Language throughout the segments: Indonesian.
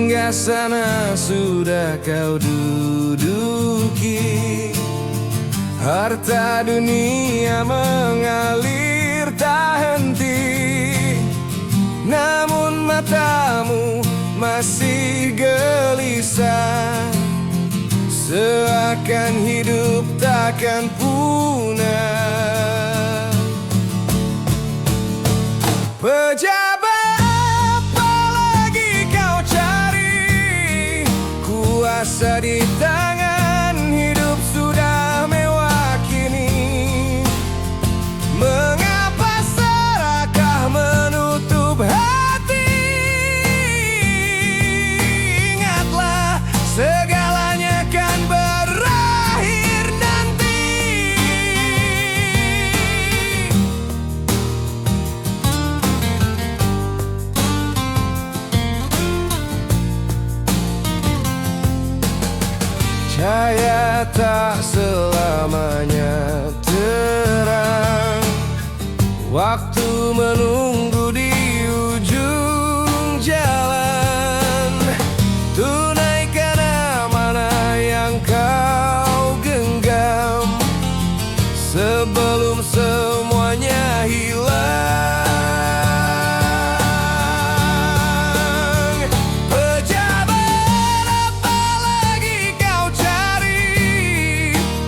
Singgah sana sudah kau duduki. Harta dunia mengalir tak henti, namun matamu masih gelisah, seakan hidup takkan punah. Pejabat apa lagi kau cari? Kuasa di tangan, hidup sudah mewah kini. Mengapa serakah menutup hati? Ingatlah, segalanya kan berakhir nanti. Cahaya tak selamanya terang. Waktu menunggu di ujung jalan. Tunaikan amanah yang kau genggam sebelum semuanya hilang. Pejabat apa lagi kau cari?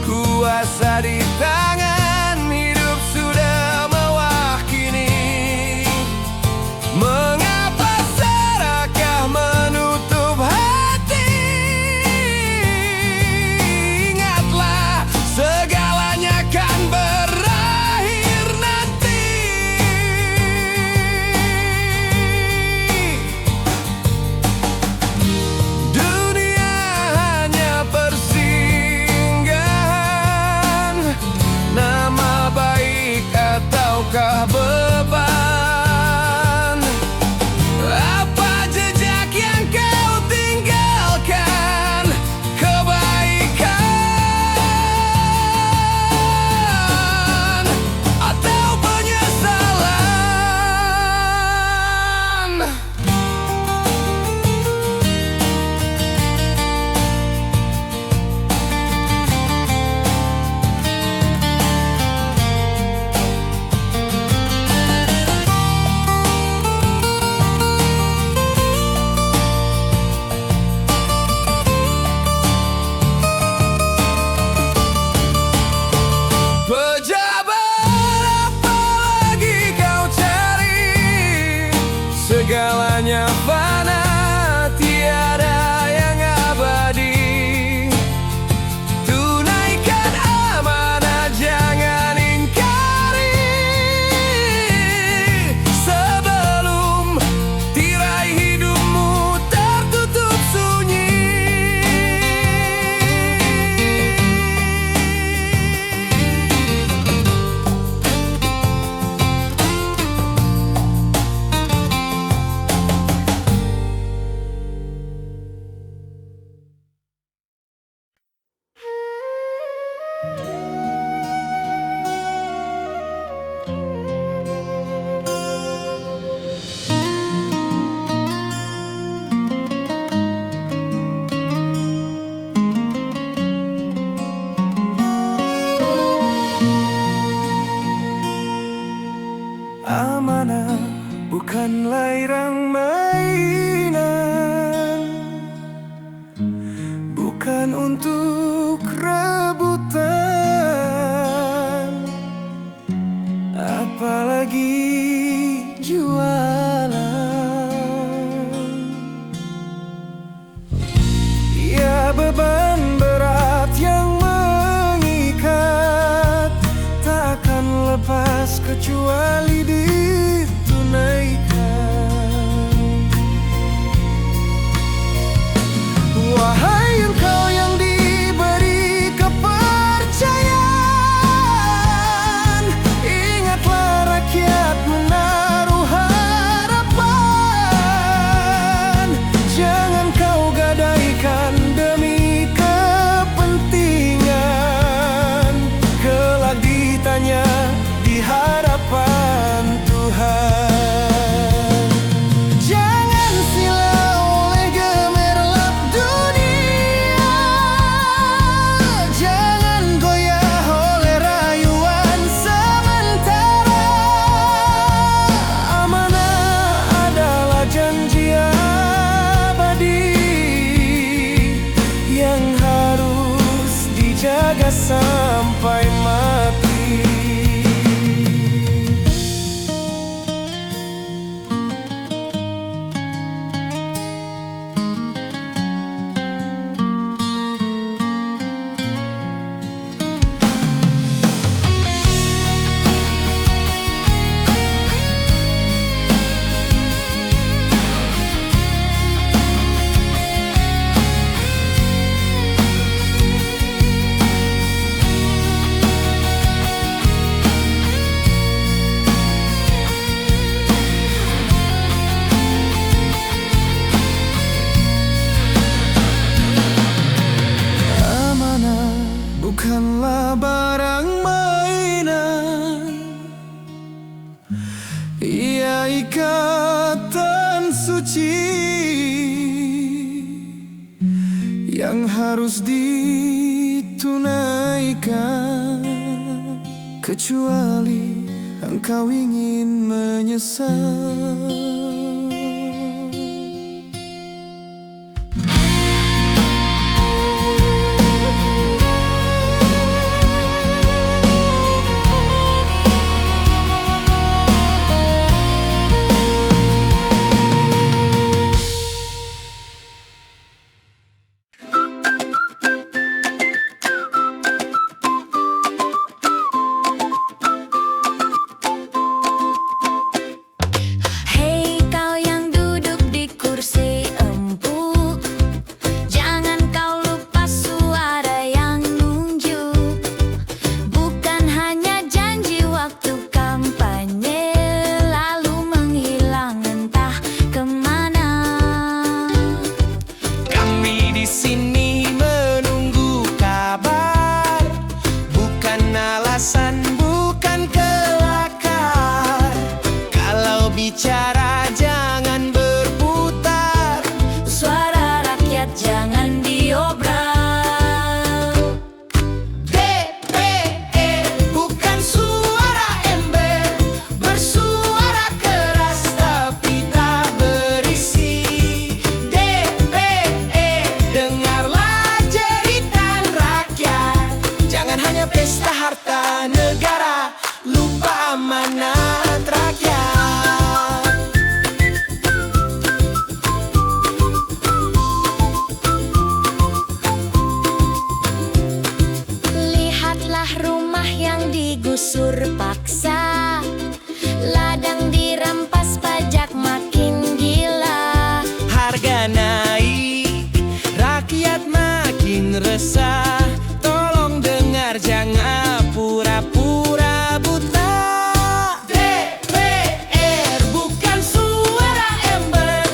Kuasa di tangan, hidup sudah mewah kini. Mengapa serakah menutup hati? Ingatlah, segalanya kan berakhir nanti. Dunia hanya persinggahan, nama baik ataukah beban? Apa jejak yang kau tinggalkan? Kebaikan atau penyesalan? Pejabat apa lagi kau cari? Segalanya fana, tiada yang abadi. Tunaikan amanah, jangan ingkari sebelum tirai hidupmu tertutup sunyi. Amanah bukanlah irang mainan, bukan untuk rebutan, apalagi jualan. Ya, beban berat yang mengikat takkan lepas kecuali ditunaikan. Wahai engkau yang di yang harus ditunaikan, kecuali engkau ingin menyesal. Bukan kelakar. Kalau bicara jangan berputar, suara rakyat jangan diobral. DPR bukan suara ember, bersuara keras tapi tak berisi. DPR, dengarlah jeritan rakyat, jangan hanya pesta harta negara, lupa amanat rakyat. Lihatlah rumah yang digusur paksa, ladang dirampas, pajak makin gila. Harga naik, rakyat makin resah. Tolong dengar, jangan pura-pura buta. DPR bukan suara ember,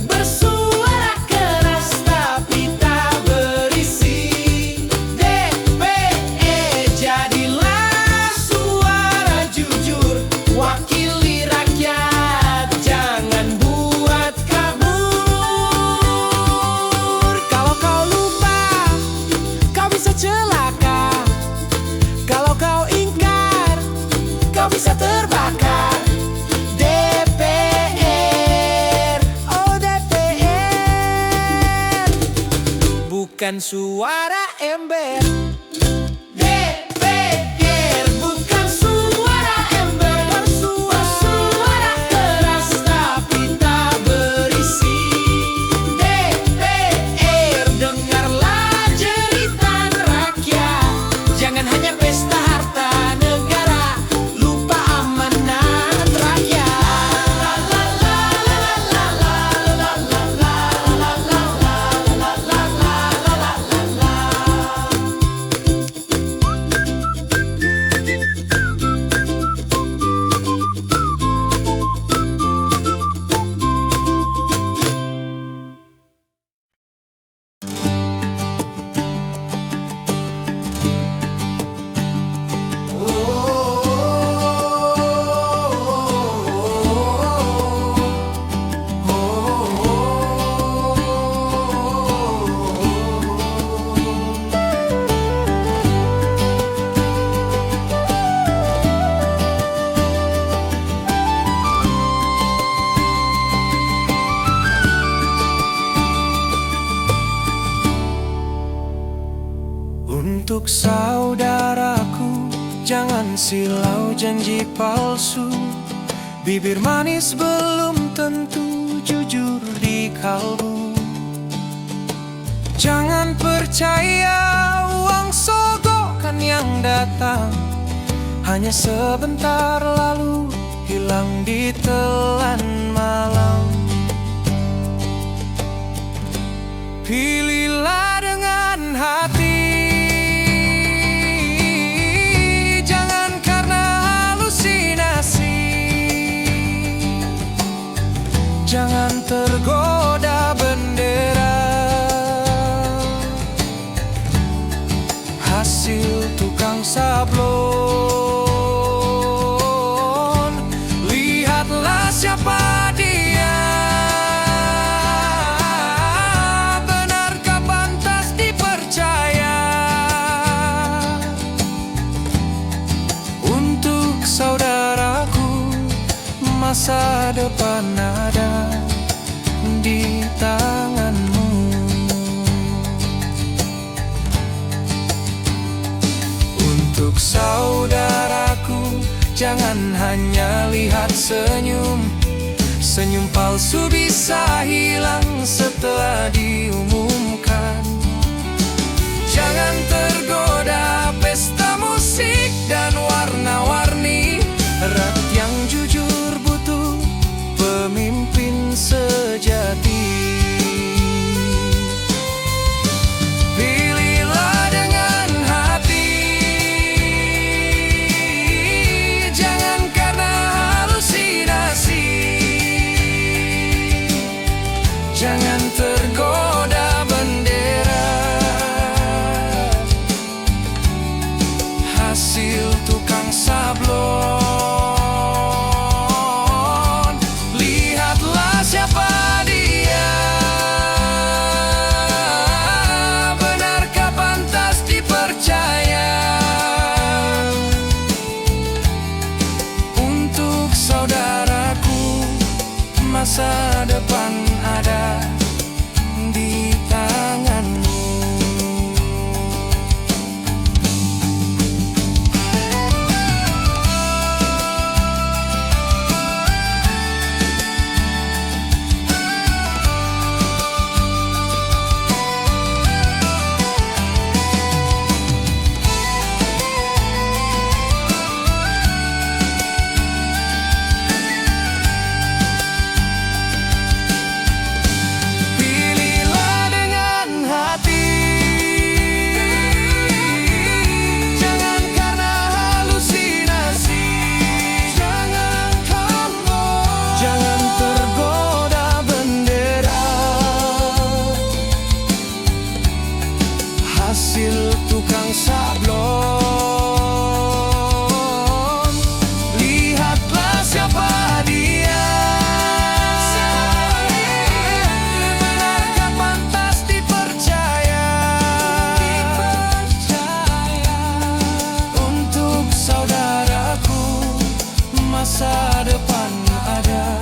bersuara keras tapi tak berisi. DPR, jadilah suara jujur, wakili rakyat, jangan buat kabur. Kalau kau lupa, kau bisa celaka. Kalau kau ingkar, kau bisa terbakar. DPR, oh DPR, bukan suara ember. DPR bukan suara ember, bersuara keras tapi tak berisi. DPR, dengarlah jeritan rakyat, jangan hanya pesta harta negara, lupa amanat rakyat. Untuk saudaraku, jangan silau janji palsu. Bibir manis belum tentu jujur di kalbu. Jangan percaya uang sogokan yang datang hanya sebentar lalu hilang di telan malam. Pilihlah dengan hati, jangan tergoda bendera hasil tukang sablon. Lihatlah siapa dia, benarkah pantas dia? Jangan hanya lihat senyum. Senyum palsu bisa hilang setelah diumumkan. Jangan tergoda pesta musik dan warna-warni. Rakyat yang jujur butuh pemimpin sejati. Pilihlah dengan hati, jangan karena halusinasi. Jangan tergoda bendera, hasil tukang sablon. Lihatlah siapa dia, benarkah pantas dipercaya? Untuk saudaraku, masa depan ada di tanganmu. Pilihlah dengan hati, jangan karena halusinasi. Jangan tergoda bendera, hasil tukang sablon. Lihatlah siapa dia, benarkah pantas dipercaya? Untuk saudaraku, masa depan ada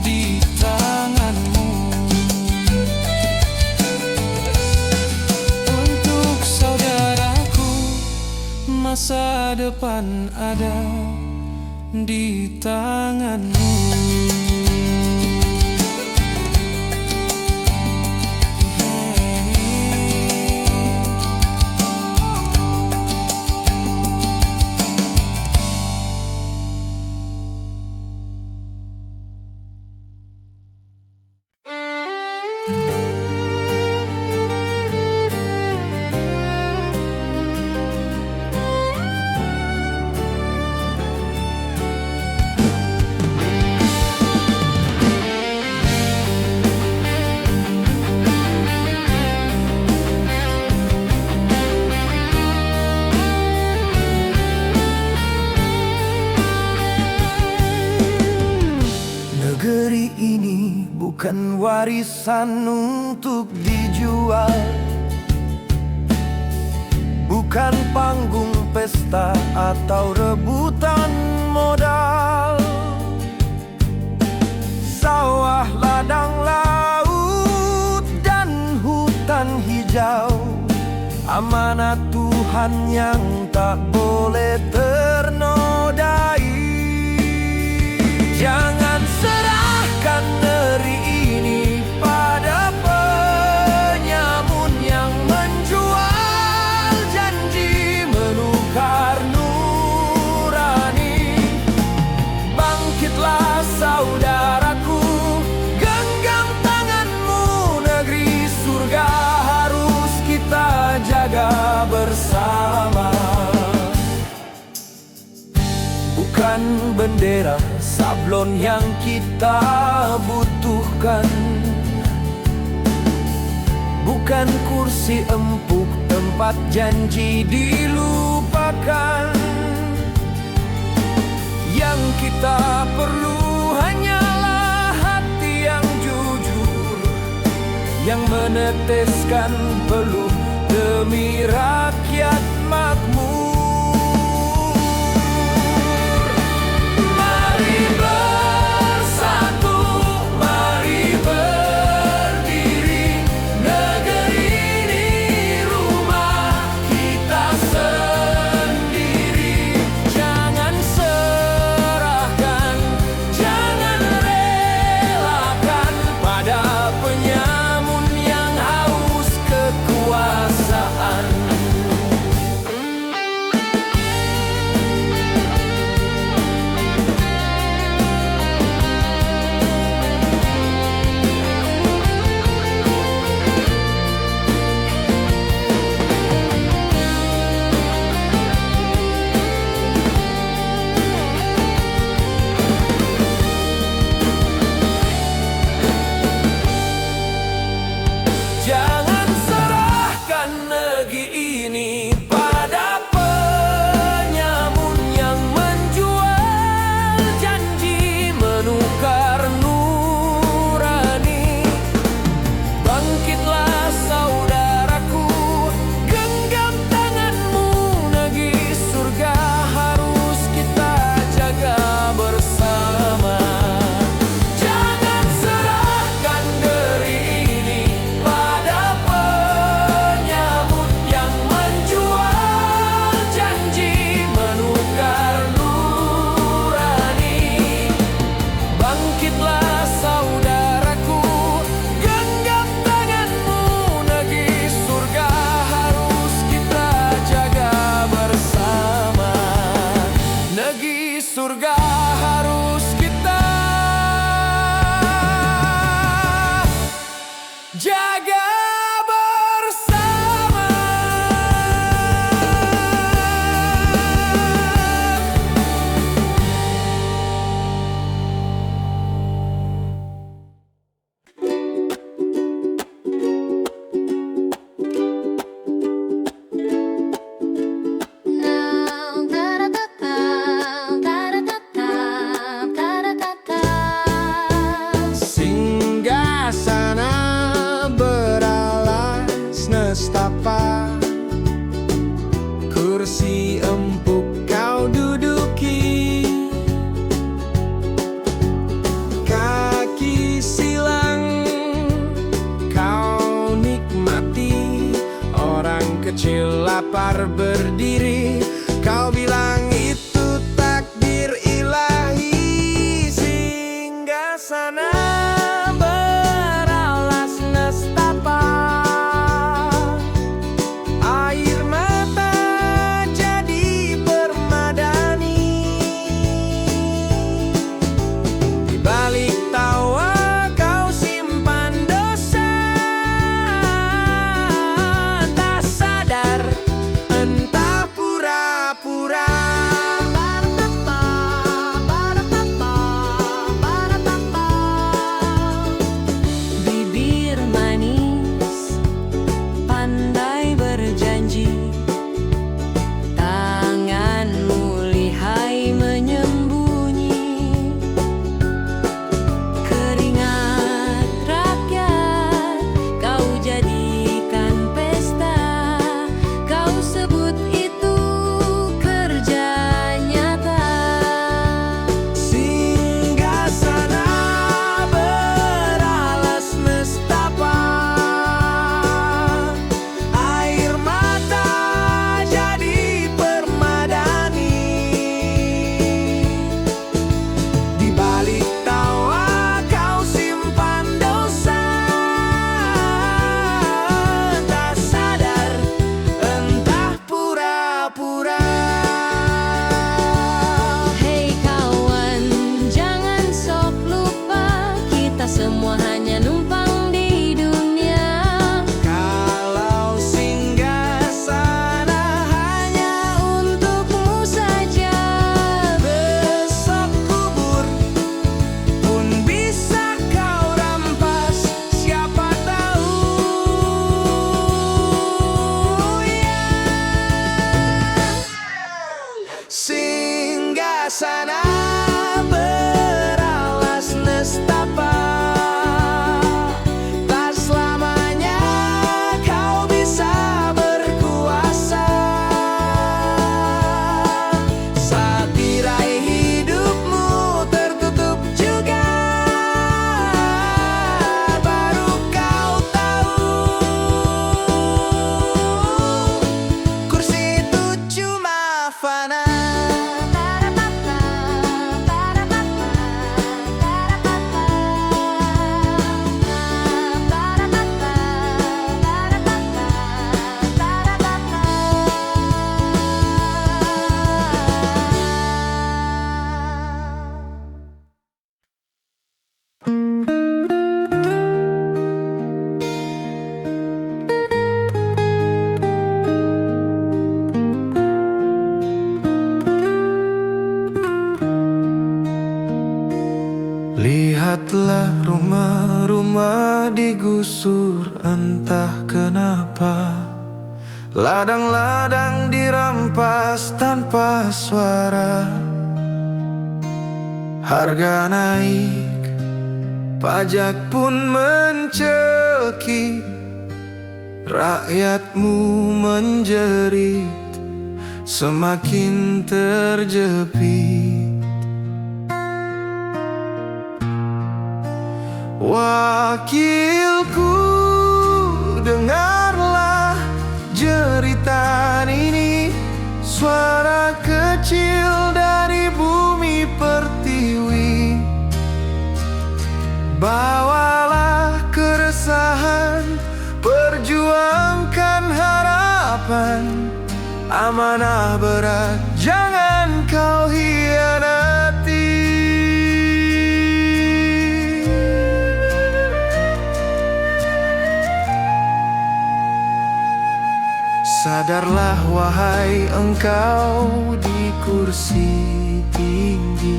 di tanganmu. Untuk saudaraku, masa depan ada di tanganmu. Negeri ini bukan warisan untuk dijual, bukan panggung pesta atau rebutan modal. Sawah, ladang, laut, dan hutan hijau, amanat Tuhan yang tak boleh ternodai. Jangan serahkan negeri ini pada penyamun yang menjual janji menukar nurani. Bangkitlah saudaraku, genggam tanganmu, negeri surga harus kita jaga bersama. Bukan bendera sablon yang kita butuhkan, bukan kursi empuk tempat janji dilupakan. Yang kita perlu hanyalah hati yang jujur, yang meneteskan peluh demi rakyat makmur. Mari bersatu, mari berdiri, negeri ini rumah kita sendiri. Jangan Jangan serahkan negeri ini pada penyamun yang menjual janji menukar nurani. Bangkitlah saudaraku, genggam tanganmu, negeri surga harus kita jaga bersama. Jangan serahkan negeri ini pada penyamun yang menjual janji menukar nurani. Bangkitlah saudaraku, genggam tanganmu, negeri surga harus kita jaga bersama. Negeri surga harus kita jaga bersama. Singgasana beralas nestapa, kursi empuk kau duduki, kaki silang kau nikmati. Orang kecil lapar berdiri, kau bilang itu takdir ilahi. Singgasana beralas nestapa, air mata jadi permadani. Di balik tawa kau simpan dosa, tak sadar entah pura-pura. Bibir manis pandai berjanji, tanganmu lihai menyembunyi. Keringat rakyat kau jadikan pesta, kau sebut itu kerja nyata. Singgasana beralas nestapa, air mata jadi permadani. Di balik tawa kau simpan dosa, tak sadar entah pura-pura. Hei kawan, jangan sok lupa, kita semua hanya numpang di dunia. Kalau singgasana hanya untukmu saja, besok kubur pun bisa kau rampas, siapa tahu ya. Singgasana beralas nestapa, tak selamanya kau bisa berkuasa. Saat tirai hidupmu tertutup juga, baru kau tahu kursi itu cuma fana. Lihatlah rumah-rumah digusur entah kenapa. Ladang-ladang dirampas tanpa suara. Harga naik, pajak pun mencekik. Rakyatmu menjerit, semakin terjepit. Wakilku, dengarlah jeritan ini. Suara kecil dari bumi pertiwi. Bawalah keresahan, perjuangkan harapan. Amanah berat, jangan kau hianati. Sadarlah wahai engkau di kursi tinggi.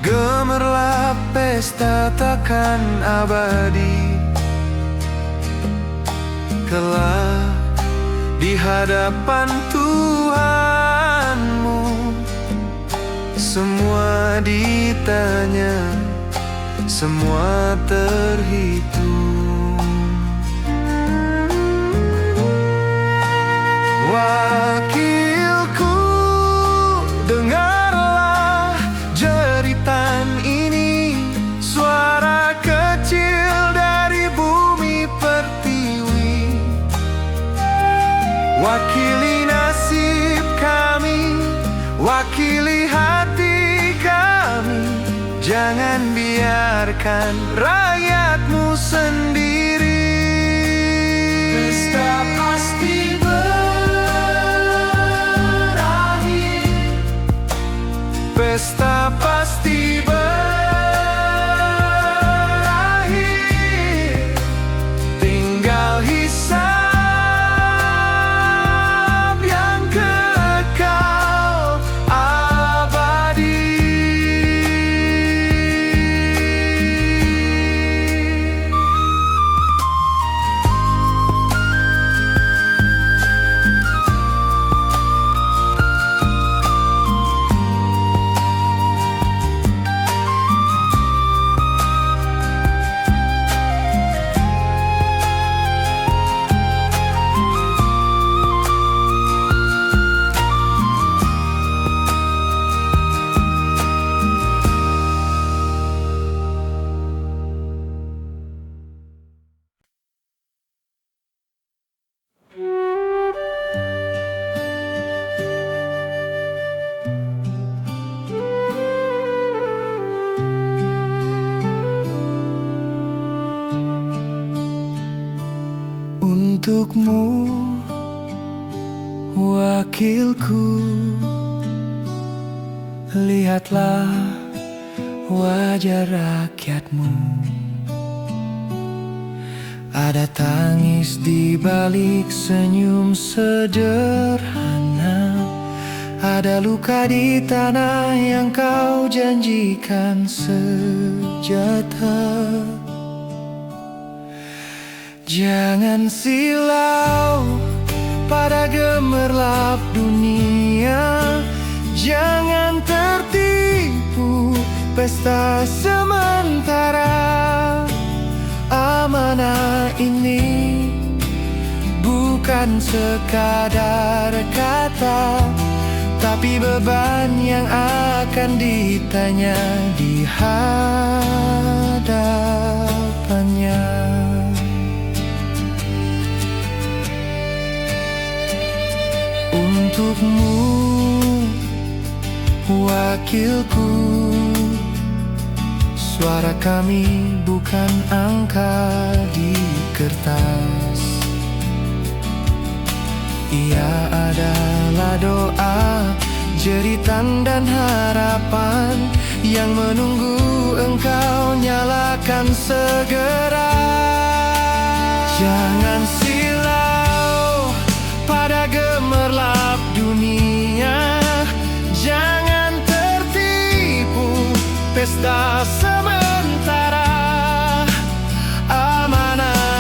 Gemerlap, pesta takkan abadi. Kelak di hadapan Tuhanmu, semua ditanya, semua terhitung. Wakilku, dengarlah jeritan ini. Suara kecil dari bumi pertiwi. Wakili nasib kami, wakili hati kami. Jangan biarkan rakyatmu sendiri. Pesta pasti berakhir, pesta pasti berakhir. Tinggal hisab yang kekal abadi. Untukmu, wakilku, lihatlah wajah rakyatmu. Ada tangis di balik senyum sederhana. Ada luka di tanah yang kau janjikan sejata. Jangan silau pada gemerlap dunia. Jangan tertipu pesta sementara. Amanah ini bukan sekadar kata, tapi beban yang akan ditanya di hadapannya. Untukmu, wakilku, suara kami bukan angka di kertas. Ia adalah doa, jeritan dan harapan yang menunggu engkau nyalakan segera. Jangan silau pada gemerlap dunia. Jangan tertipu pesta sementara. Amanah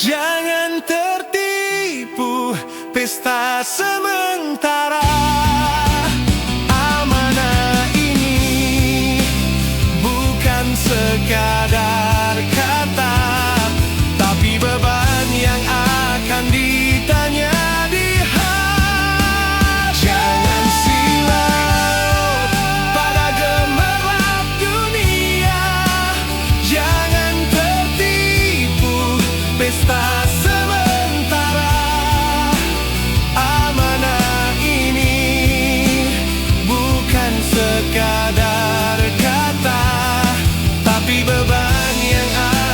Jangan tertipu, pesta sementara. Amanah ini bukan sekadar kata, tapi beban yang akan ditanya di hari. Jangan silau pada gemerlap dunia. Jangan tertipu, pesta sementara. Amanah ini bukan sekadar kata, tapi beban yang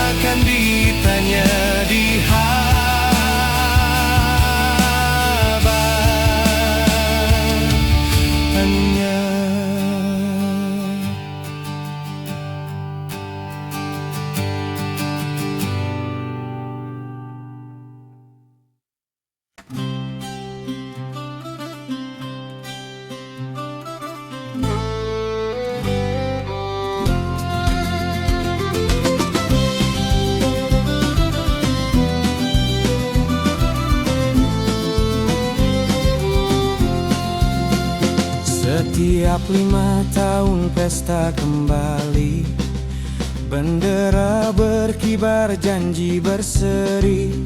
akan ditanya di hadapannya. Setiap 5 tahun pesta kembali, bendera berkibar, janji berseri.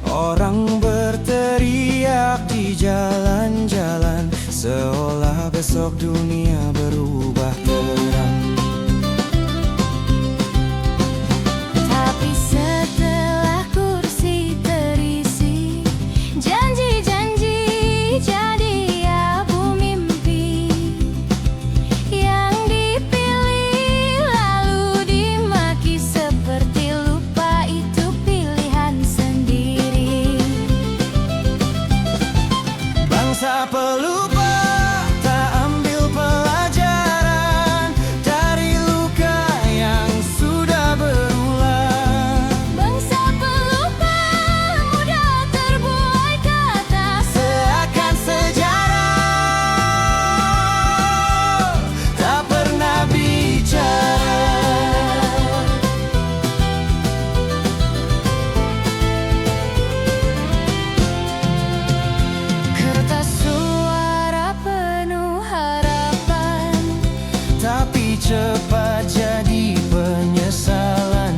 Orang berteriak di jalan-jalan, seolah besok dunia berubah terang. Tapi setelah kursi terisi, janji-janji jadi abu mimpi. Yang dipilih lalu dimaki, seperti lupa itu pilihan sendiri. Bangsa pelupa tak ambil pelajaran dari luka yang sudah berulang. Bangsa pelupa mudah terbuai kata, Seakan sejarah tak pernah bicara. kertas suara penuh harapan. Tapi cepat jadi penyesalan.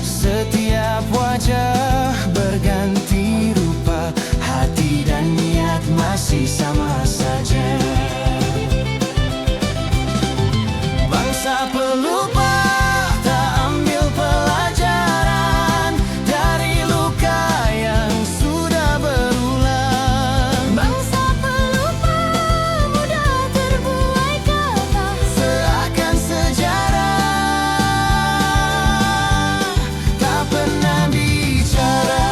Setiap wajah berganti rupa, hati dan niat masih sama saja. Bangsa pelupa tak ambil pelajaran dari luka yang sudah berulang. Bangsa pelupa mudah terbuai kata, Seakan sejarah tak pernah bicara.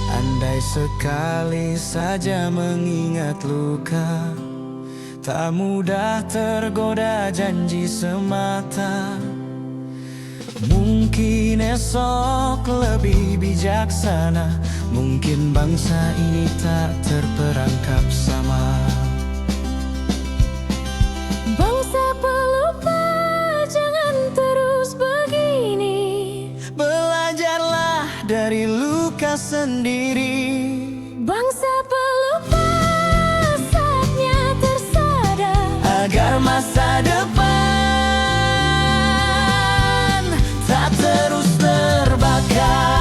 Andai sekali saja mengingat luka, tak mudah tergoda janji semata. Mungkin esok lebih bijaksana, mungkin bangsa ini tak terperangkap sama. bangsa pelupa jangan terus begini. Belajarlah dari luka sendiri. Bangsa pelupa saatnya tersadar, Agar masa depan tak terus terbakar.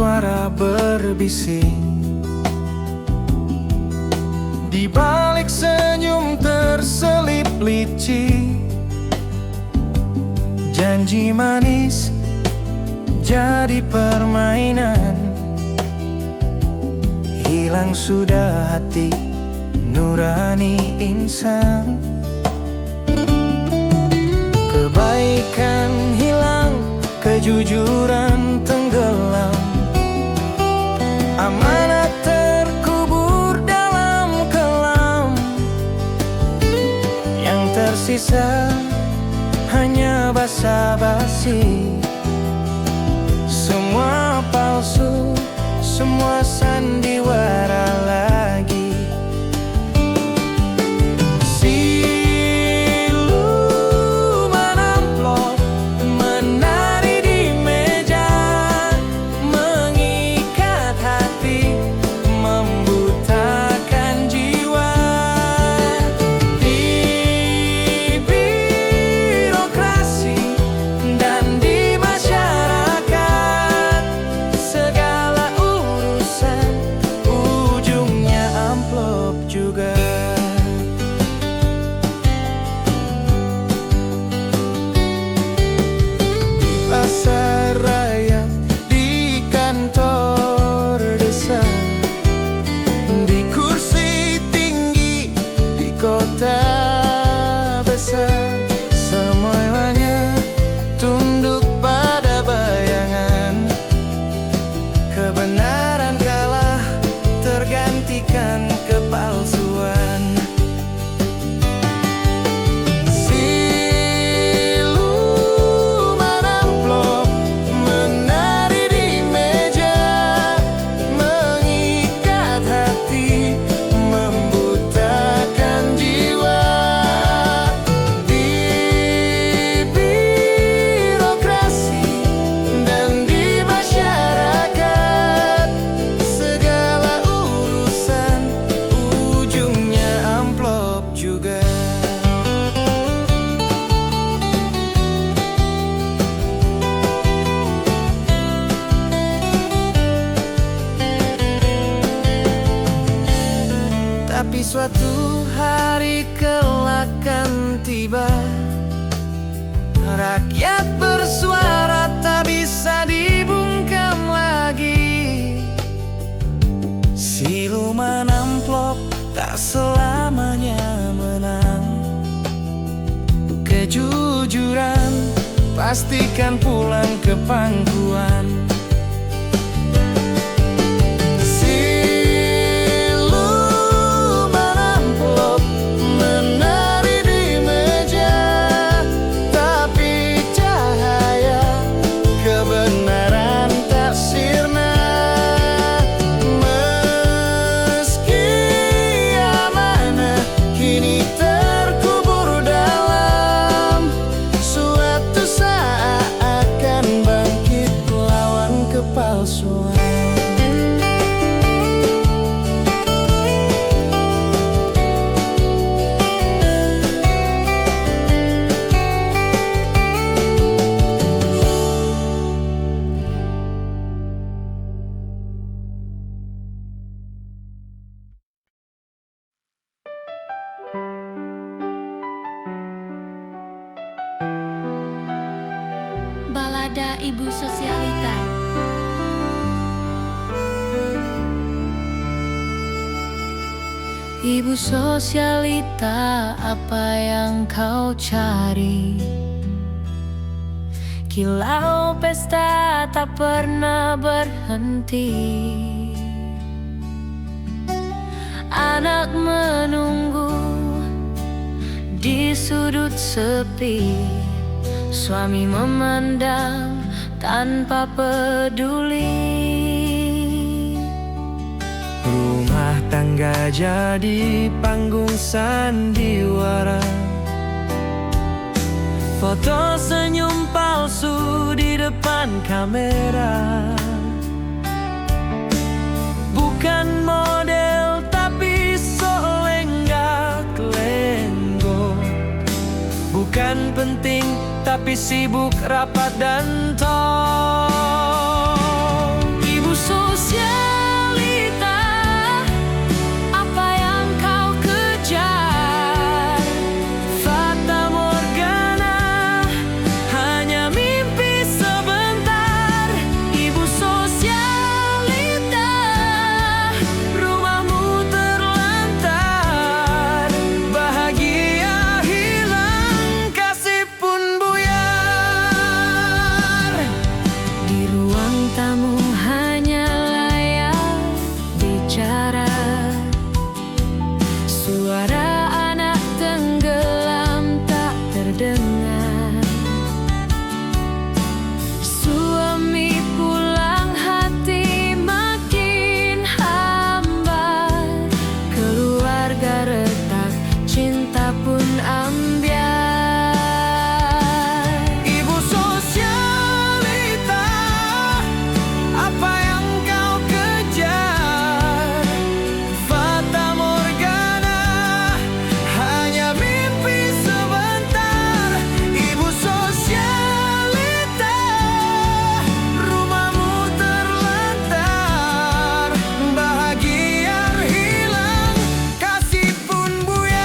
suara berbisik. Di balik senyum terselip licik, janji manis jadi permainan. Hilang sudah hati nurani insan. Kebaikan hilang, kejujuran tenggelam, amanat terkubur dalam kelam. Yang tersisa hanya basa-basi. Semua palsu, semua sandiwara lagi. Siluman amplop menari di meja, mengikat hati, membutakan jiwa. Di birokrasi dan di masyarakat, segala urusan ujungnya amplop juga. Pasar raya, di kantor desa, di kursi tinggi, di kota besar, semuanya tunduk pada bayangan. Kebenaran kalah, tergantikan kepalsuan. Siluman amplop menari di meja, mengikat hati, membutakan jiwa. Di birokrasi dan di masyarakat, segala urusan ujungnya amplop juga. Tapi suatu hari kelak akan tiba, rakyat bersuara tak bisa dibungkam lagi. Siluman amplop tak selamanya menang. Kejujuran pastikan pulang ke pangkuan. Siluman amplop menari di meja, tapi cahaya kebenaran tak sirna. Meski amanah kini terkubur dalam, suatu saat akan bangkit lawan kepalsuan. Balada Ibu Sosialita. Ibu Sosialita, apa yang kau cari? Kilau pesta tak pernah berhenti. Anak menunggu di sudut sepi, suami memandang tanpa peduli. Rumah tangga jadi panggung sandiwara, foto senyum palsu di depan kamera. Bukan model tapi solenggak-lenggok, bukan penting tapi sibuk rapat dan talk. Ibu sosialita, apa yang kau kejar? Fata Morgana, hanya mimpi sebentar. Ibu sosialita, rumahmu terlantar. Bahagia hilang, kasih pun buyar. Di ruang tamu hanya layar bicara. Suara anak tenggelam tak terdengar. Suami pulang, hati makin hambar. Keluarga retak, cinta pun ambiar. Ibu sosialita, apa yang kau kejar? Fata Morgana, hanya mimpi sebentar. Ibu sosialita, rumahmu terlantar. Bahagia hilang, kasih pun buyar.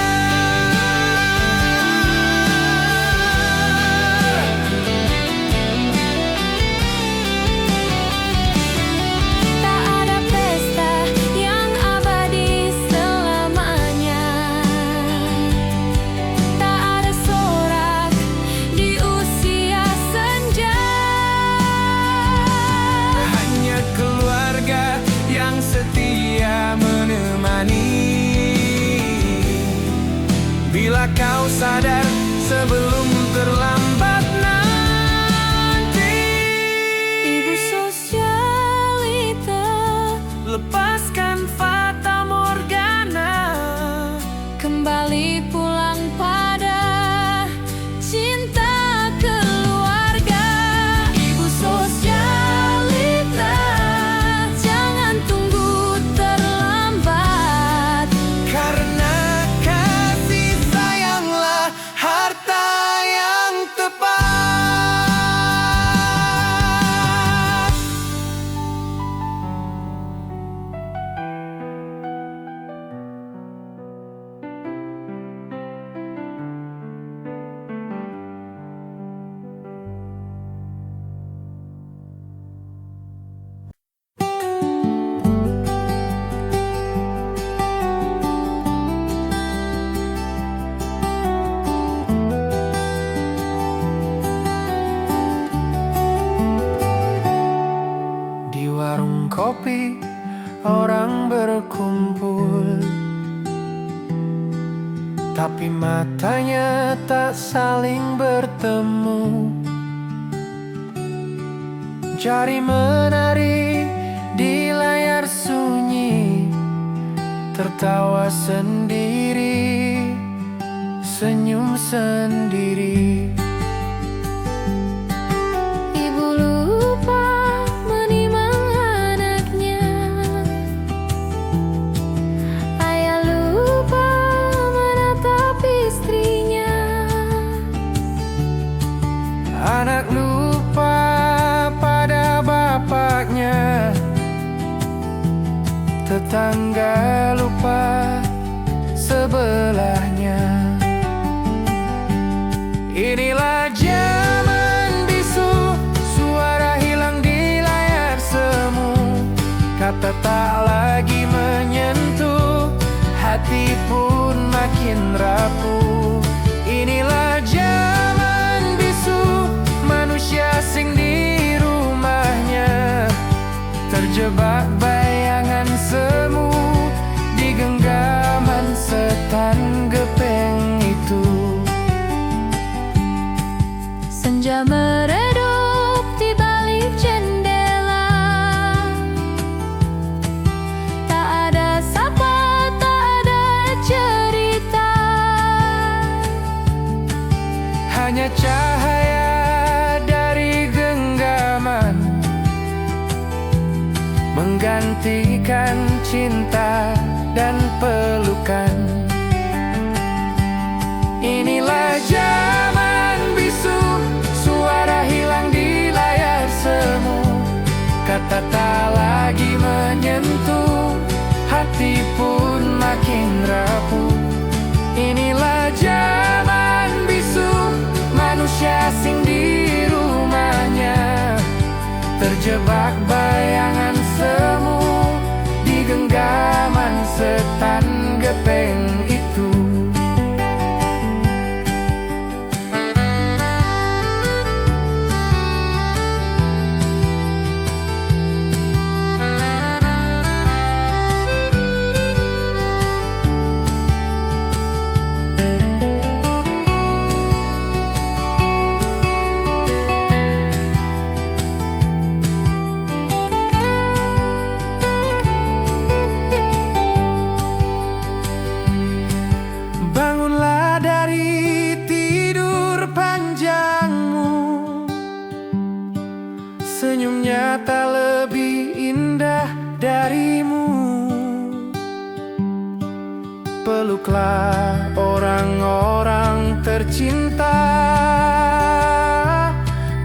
Tak ada pesta yang abadi selamanya. Tak ada sorak di usia senja. Hanya keluarga yang setia menemani. Bila kau sadar sebelum terlambat nanti. Ibu sosialita, lepaskan Fata Morgana. Kembali pulang pada cinta keluarga. Ibu sosialita, jangan tunggu terlambat. Karena kasih sayanglah harta yang tepat. Di warung kopi orang berkumpul, tapi matanya tak saling bertemu. Jari menari di layar sunyi, tertawa sendiri, senyum sendiri. Ibu lupa menimang anaknya. Ayah lupa menatap istrinya. Anak lupa pada bapaknya. Tetangga lupa sebelahnya. Inilah zaman bisu, suara hilang di layar semu. Kata tak lagi menyentuh, hati pun makin rapuh. Inilah zaman bisu, manusia asing di rumahnya. Terjebak bayangan semu di genggaman setan gepeng itu. Senja meredup di balik jendela. Tak ada sapa, tak ada cerita. Hanya cahaya dari genggaman menggantikan cinta dan pelukan. Inilah zaman bisu, suara hilang di layar semu. Kata tak lagi gepeng itu. Bangunlah dari tidur panjangmu, senyumnya tak lebih indah darimu. Peluklah orang-orang tercinta,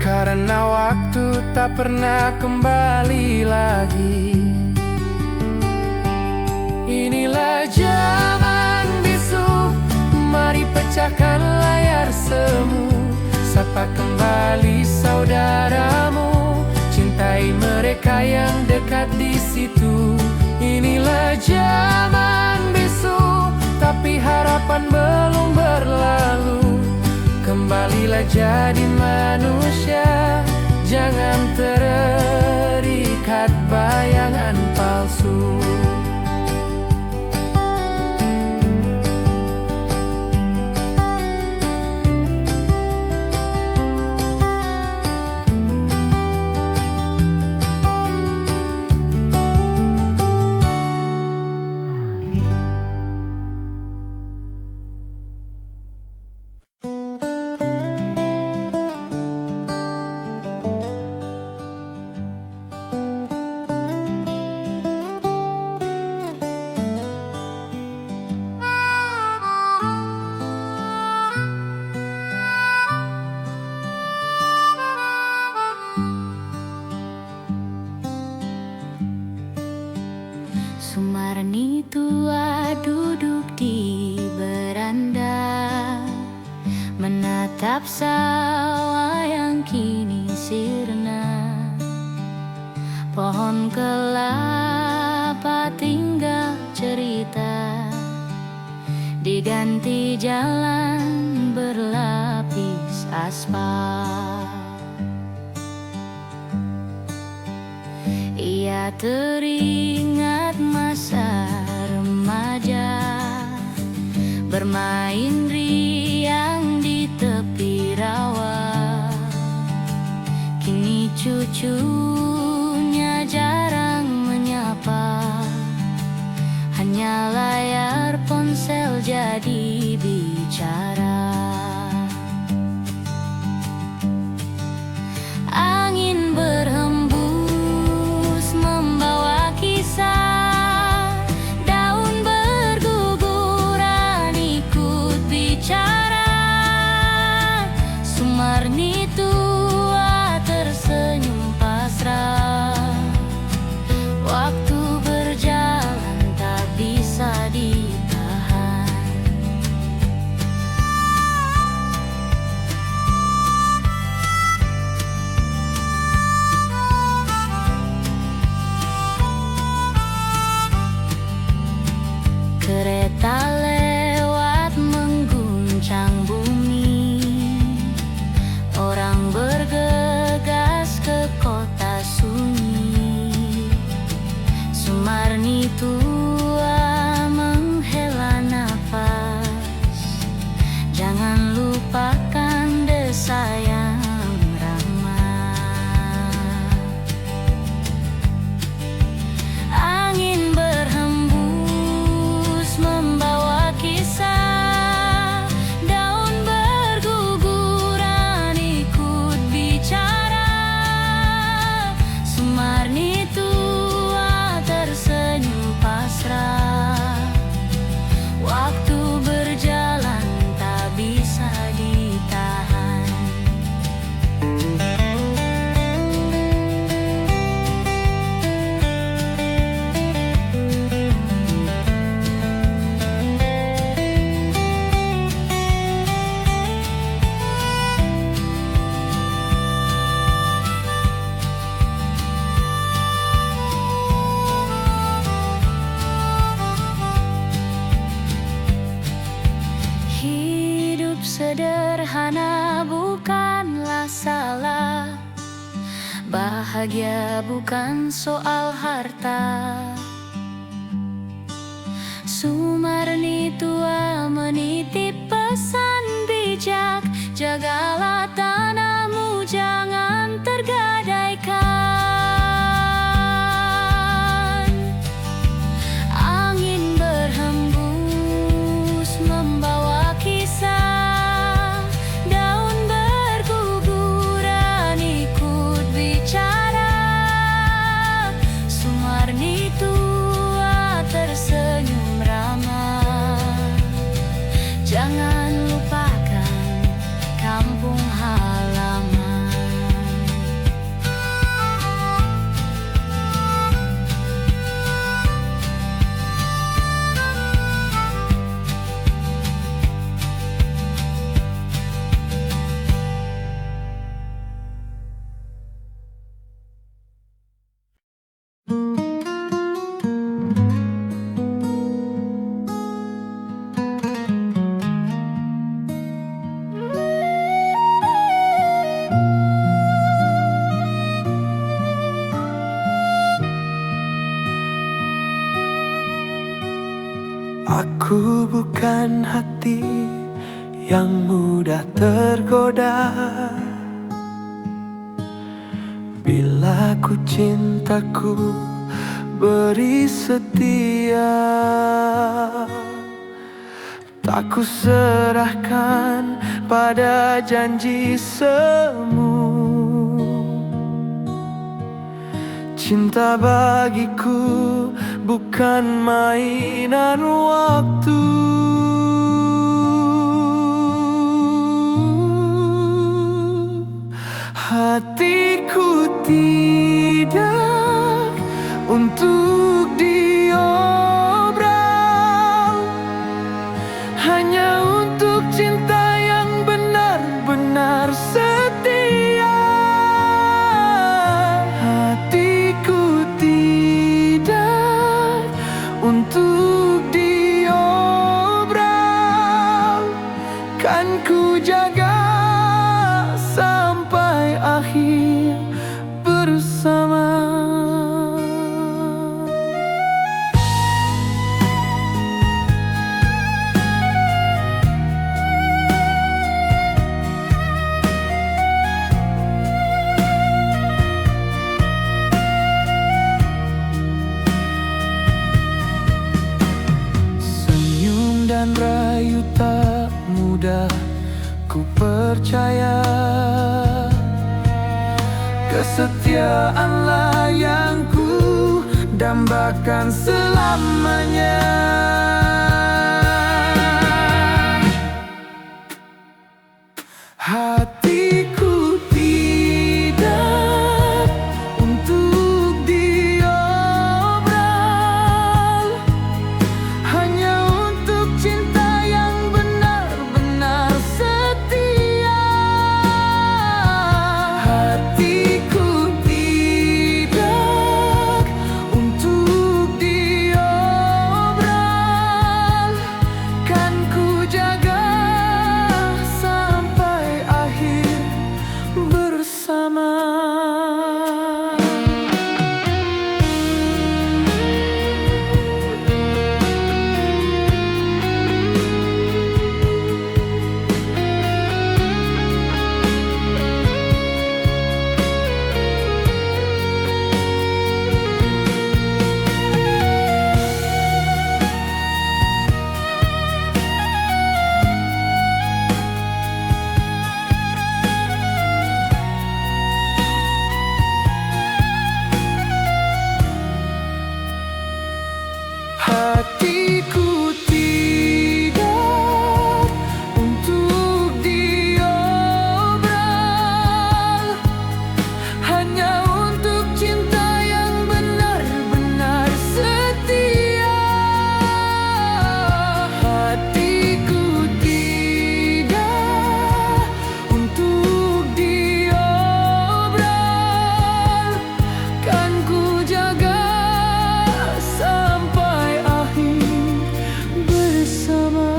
karena waktu tak pernah kembali lagi. Inilah zaman bisu, mari pecahkan layar semu. Sapa kembali saudaramu, cintai mereka yang dekat di situ. Inilah zaman bisu, tapi harapan belum berlalu. Kembalilah jadi manusia, jangan terikat bayangan palsu. Sumarni tua duduk di beranda, menatap sawah yang kini sirna. Pohon kelapa tinggal cerita, diganti jalan berlapis aspal. Ia teringat masa remaja, bermain riang di tepi rawa. Kini cucunya jarang menyapa, hanya layar ponsel jadi bicara. Angin berhembus membawa kisah, daun berguguran ikut bicara. Sumarni tua tersenyum pasrah, waktu berjalan tak bisa ditahan. sederhana bukanlah salah. Bahagia bukan soal harta. Sumarni tua menitip pesan bijak, jagalah tanahmu jangan tergadaikan. Angin berhembus membawa kisah, daun berguguran ikut bicara. Sumarni tua tersenyum ramah, jangan lupakan kampung halaman. Aku bukan hati yang mudah tergoda. Bila ku cintaku beri setia, tak ku serahkan pada janji semu. Cinta bagiku bukan mainan waktu. Hatiku tidak untuk diobral, hanya untuk cinta yang benar-benar setia. Hatiku tidak untuk diobral, kan ku jaga sampai akhir bersama. Senyum dan rayu tak mudah ku percaya, kesetiaanlah yang ku dambakan selamanya. Hatiku tidak untuk diobral, hanya untuk cinta yang benar-benar setia. Hatiku tidak untuk diobral, kan ku jaga sampai akhir bersama. Hatiku tidak untuk diobral, hanya untuk cinta yang benar-benar setia. Hatiku tidak untuk diobral, kan ku jaga sampai akhir bersama.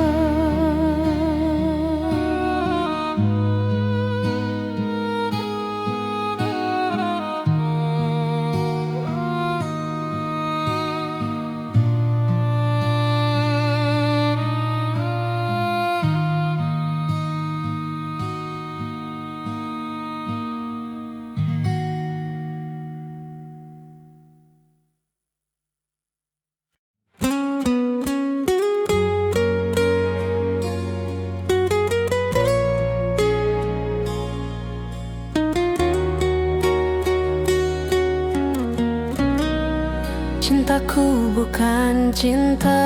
Aku bukan cinta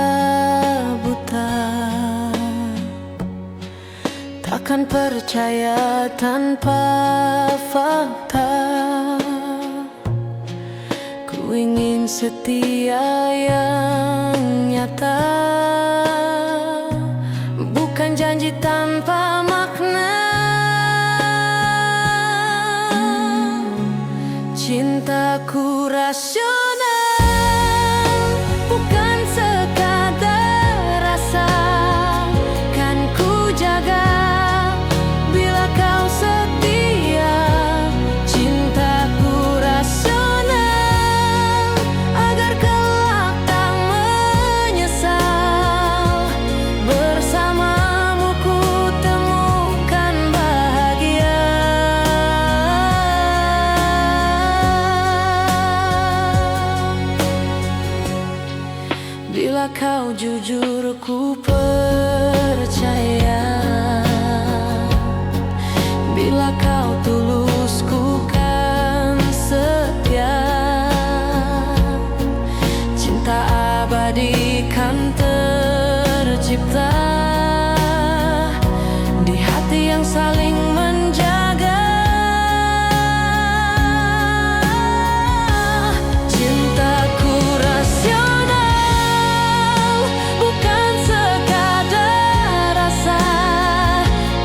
buta, takkan percaya tanpa fakta. Ku ingin setia yang nyata, bukan janji tanpa makna. Cintaku rasional, bukan sekadar rasa. Kan ku jaga bila kau setia. Cintaku rasional, agar kelak tak menyesal. Bersamamu ku temukan bahagia. Bila kau jujur ku percaya, bila kau tulus ku kan setia. Cinta abadi kan tercipta di hati yang saling menjaga. Cintaku rasional, bukan sekadar rasa.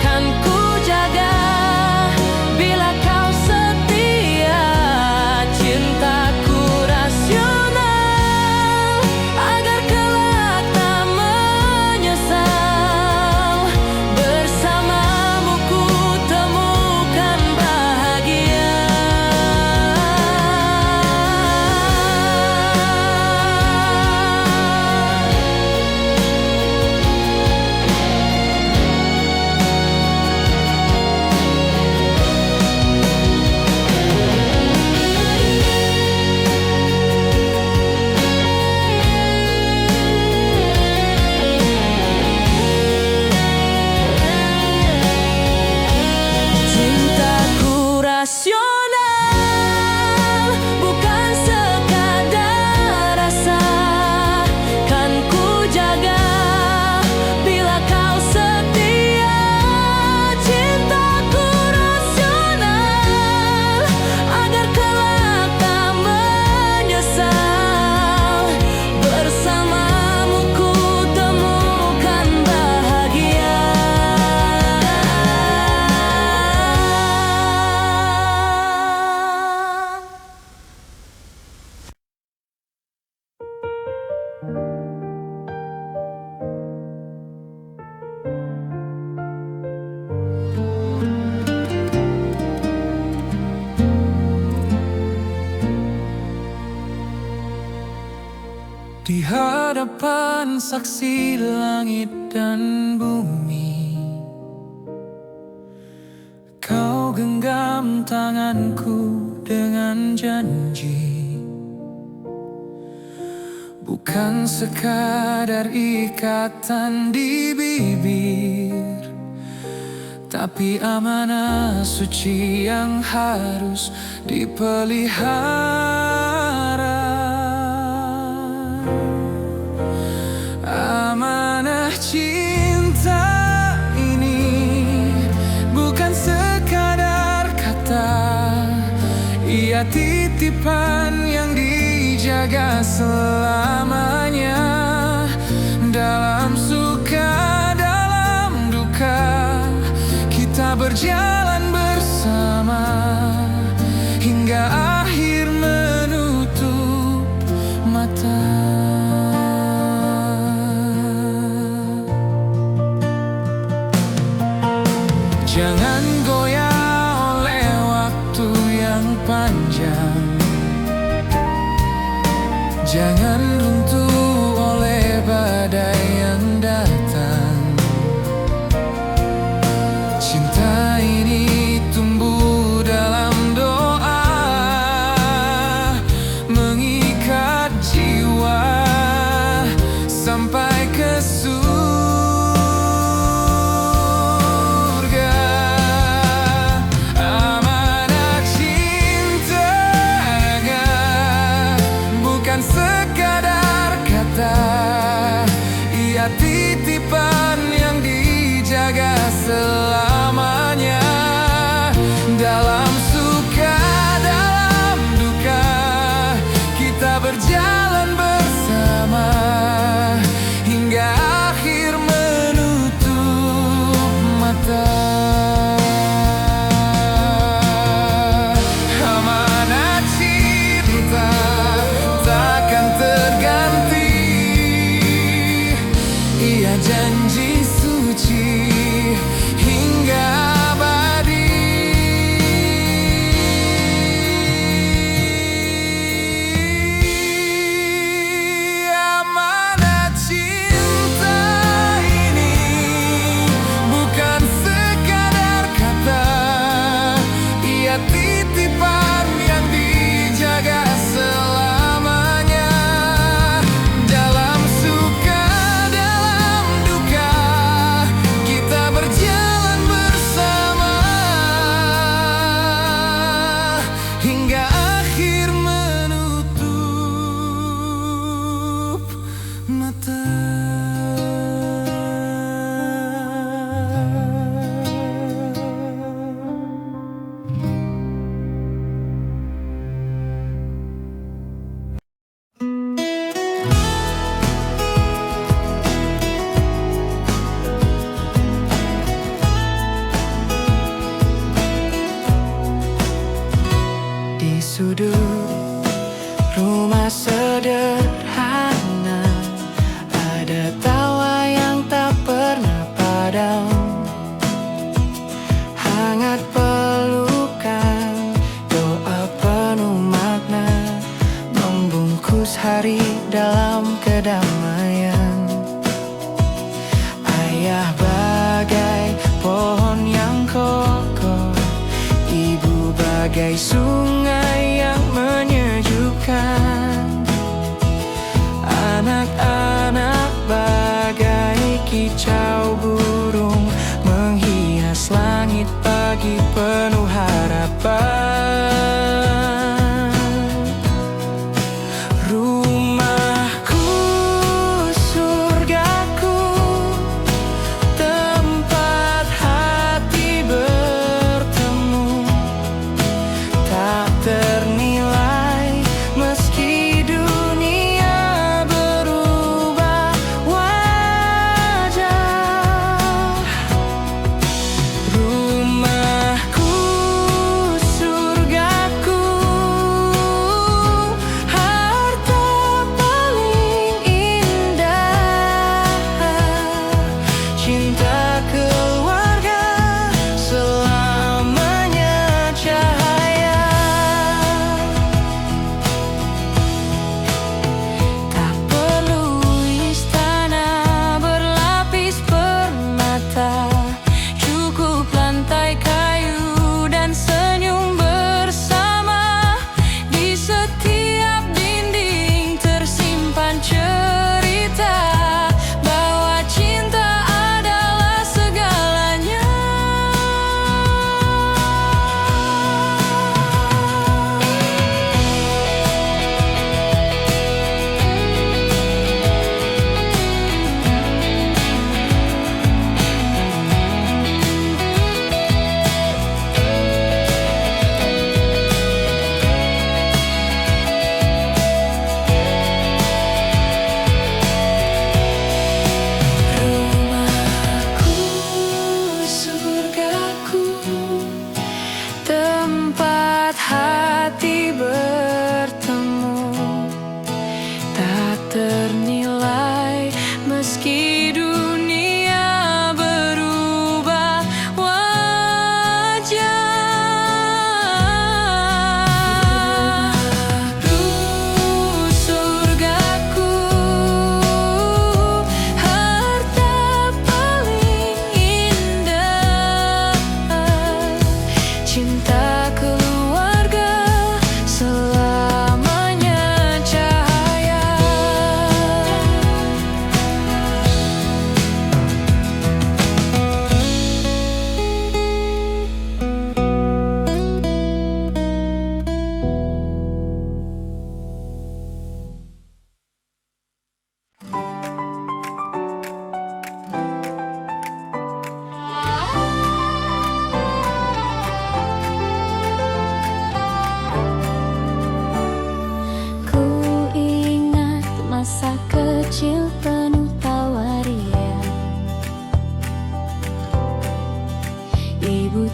Kan ku jaga bila kau setia. Cintaku rasional, agar kelak tak menyesal. Bersamamu ku temukan bahagia. Cintaku rasional, bukan sekadar rasa. Kan ku jaga bila kau setia. Cintaku rasional, agar kelak tak menyesal. Bersamamu ku temukan bahagia. Di hadapan saksi langit dan bumi, kau genggam tanganku dengan janji. Bukan sekadar ikatan di bibir, tapi amanah suci yang harus dipelihara. Amanah cinta ini bukan sekadar kata, ia titipan yang dijaga selamanya. Dalam suka, dalam duka, kita berjalan bersama hingga akhir menutup mata. Jangan goyah oleh waktu yang panjang, jangan runtuh oleh badai yang datang. Cinta ini tumbuh dalam doa, mengikat jiwa sampai ke surga. titipan yang dijaga selamanya. Dalam suka, dalam duka, kita berjalan bersama hingga akhir menutup mata. Amanat cinta takkan terganti, ia janji suci hingga abadi. Amanat cinta ini bukan sekadar kata, ia titipan yang dijaga selamanya. Dalam suka, dalam duka, kita berjalan bersama hingga akhir menutup mata. Di sudut rumah sederhana ada tawa yang tak pernah padam. Hangat pelukan, doa penuh makna, membungkus hari dalam kedamaian. Ayah bagai pohon yang kokoh, ibu bagai sungai yang menyejukkan, anak-anak bagai kicau burung menghias langit pagi penuh harapan. Rumahku, surgaku, tempat hati bertemu, tak ternilai meski dunia berubah wajah.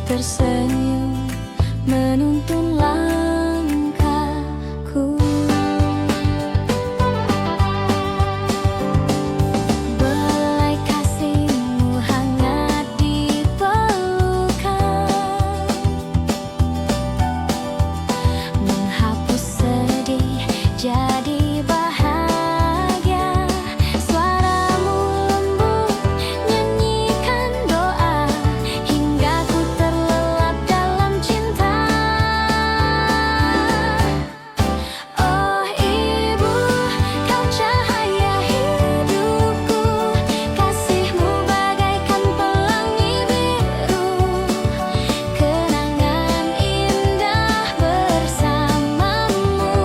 tersenyum menuntun langkahku. Belai kasihmu hangat di pelukan, menghapus sedih jadi bahagia. Suaramu lembut nyanyikan doa hingga ku terlelap dalam cinta. Oh ibu, kau cahaya hidupku, kasihmu bagaikan pelangi biru. Kenangan indah bersamamu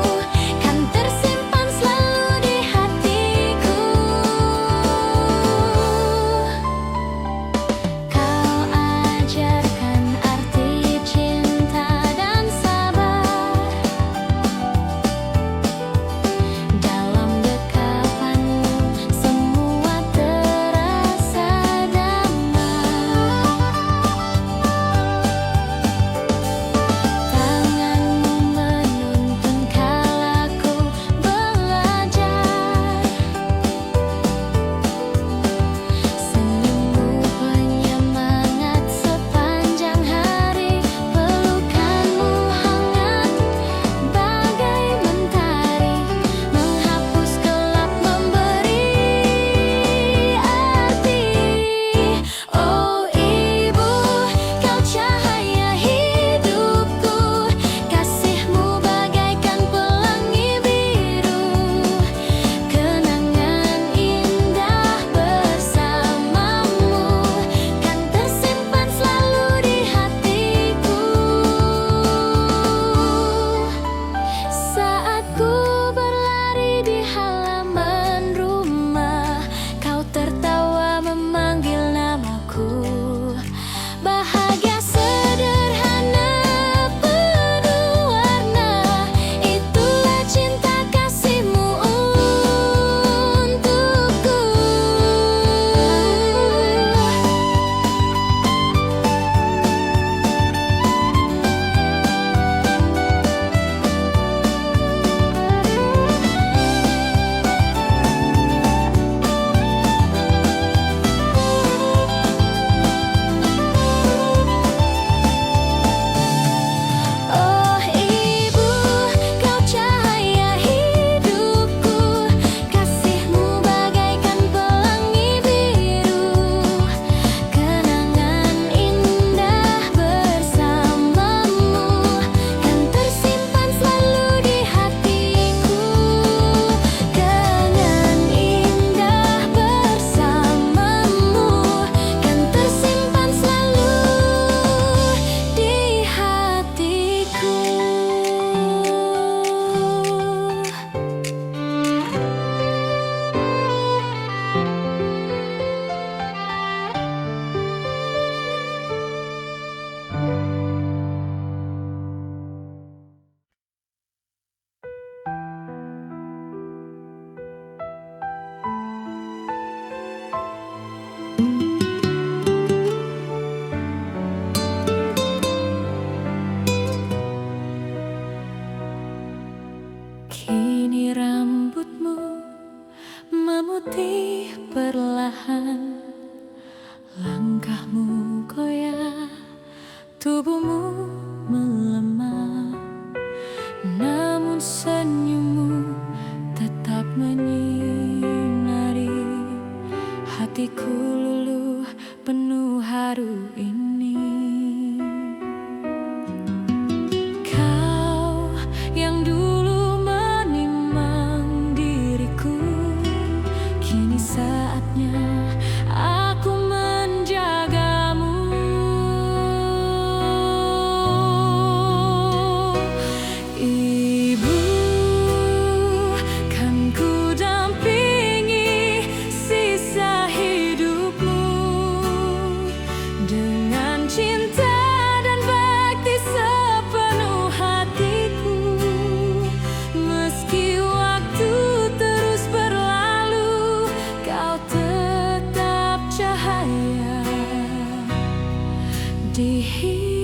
kan tersimpan selalu di hatiku. Kau ajarkan arti cinta dan sabar, dalam dekapanmu semua terasa damai. Tanganmu menuntun kalaku belajar, senyummu penyemangat sepanjang hari. Pelukanmu hangat bagai mentari, menghapus gelap memberi arti. Oh ibu, kau cahaya hidupku, kasihmu bagaikan pelangi biru. Kenangan indah bersamamu kan tersimpan selalu di hatiku. Saat ku berlari di halaman rumah, kau tertawa memanggil namaku. Bahagia sederhana penuh warna, itulah cinta kasihmu untukku. Oh ibu, kau cahaya hidupku, kasihmu bagaikan pelangi biru. Kenangan indah bersamamu kan tersimpan selalu di hatiku. Kenangan indah bersamamu kan tersimpan selalu di hatiku. Kini rambutmu memutih perlahan, langkahmu goyah, tubuhmu melemah, namun senyummu tetap menyinari hatiku luluh penuh haru ini. Kau yang dulu menimang diriku, kini saatnya aku menjagamu. Ibu, kan ku dampingi sisa hidupmu dengan cinta dan bakti sepenuh hatiku. Meski waktu terus berlalu, kau tetap cahaya di hidupku.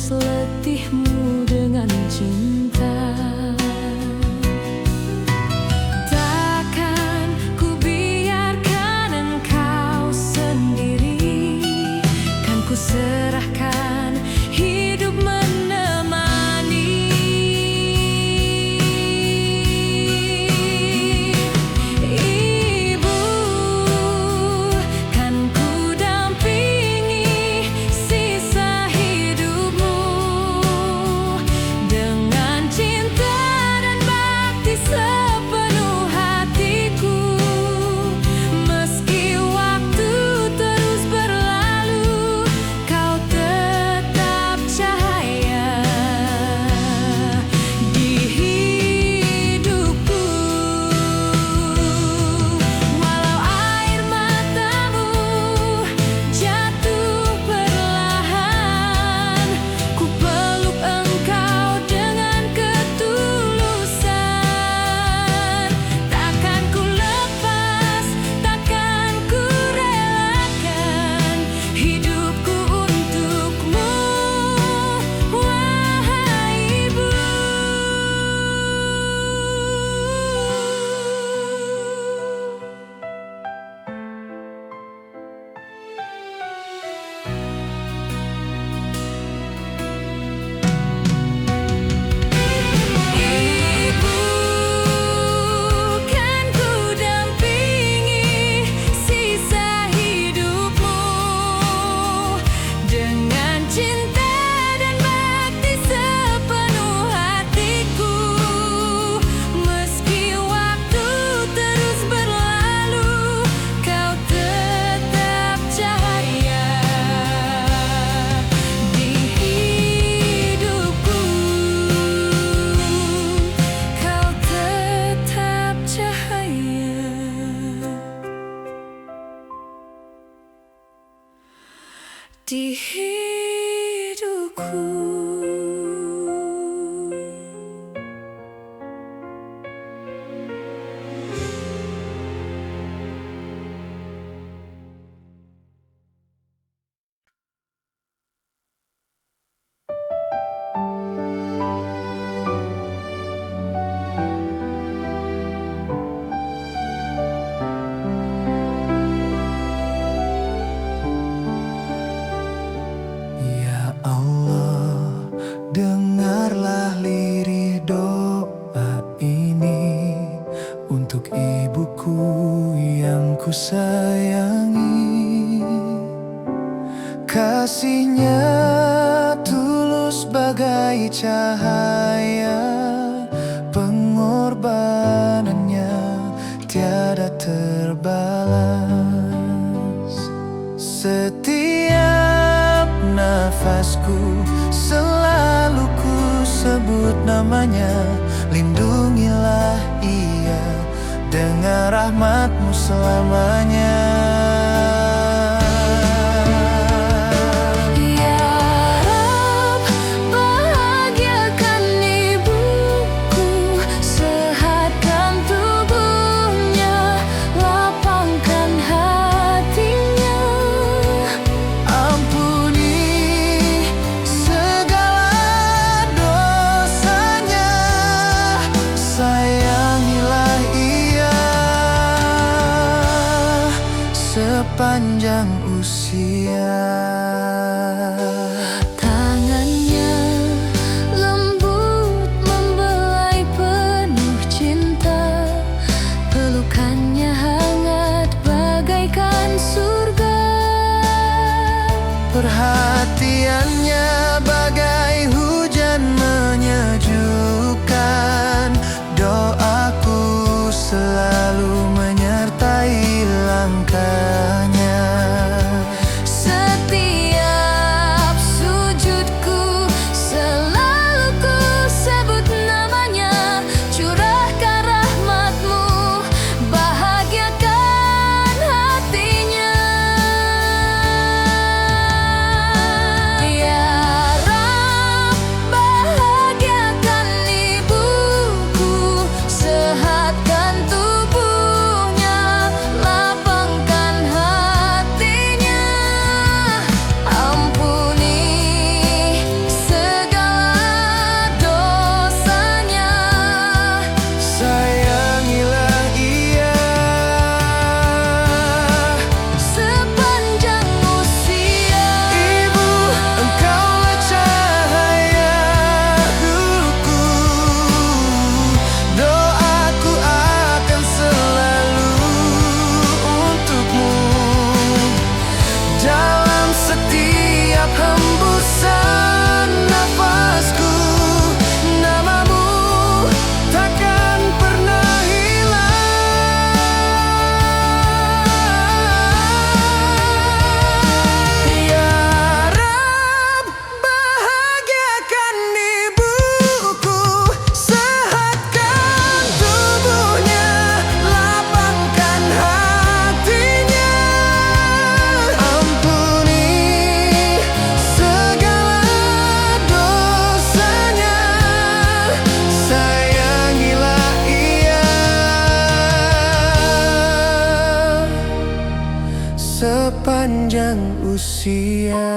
tebus letihmu dengan cinta. Takkan ku biarkan engkau sendiri, kan ku serahkan hidup menemani. Ibu, kan ku dampingi sisa hidupmu dengan cinta dan bakti sepenuh hatiku. Meski waktu terus berlalu, kau tetap cahaya di hidupku. Walau air matamu jatuh perlahan, ku peluk engkau dengan ketulusan. Takkan ku lepas, takkan ku relakan hidupku untukmu, wahai ibu. Ibu, kan ku dampingi sisa hidupmu dengan cinta dan bakti sepenuh hatiku. Meski waktu terus berlalu, kau tetap cahaya di hidupku. Kau tetap cahaya di hidupku. Ya Allah, dengarlah lirih doa ini untuk ibuku yang ku sayangi. Kasihnya tulus bagai cahaya, pengorbanannya tiada terbalas. Setiap nafasku selalu ku sebut namanya. Lindungilah ia dengan rahmatmu selamanya. Ya Rab, bahagiakan ibuku, sehatkan tubuhnya, lapangkan hatinya. Ampuni segala dosanya, sayangilah ia sepanjang usia. Tangannya lembut membelai penuh cinta, pelukannya hangat bagaikan surga. Perhatiannya bagai hujan menyejukkan, doaku selalu menyertai langkahnya. Setiap sujudku selalu ku sebut namanya. Curahkan rahmatmu, bahagiakan hatinya. Ya Rab, bahagiakan ibuku, sehatkan tubuhnya, sepanjang usia.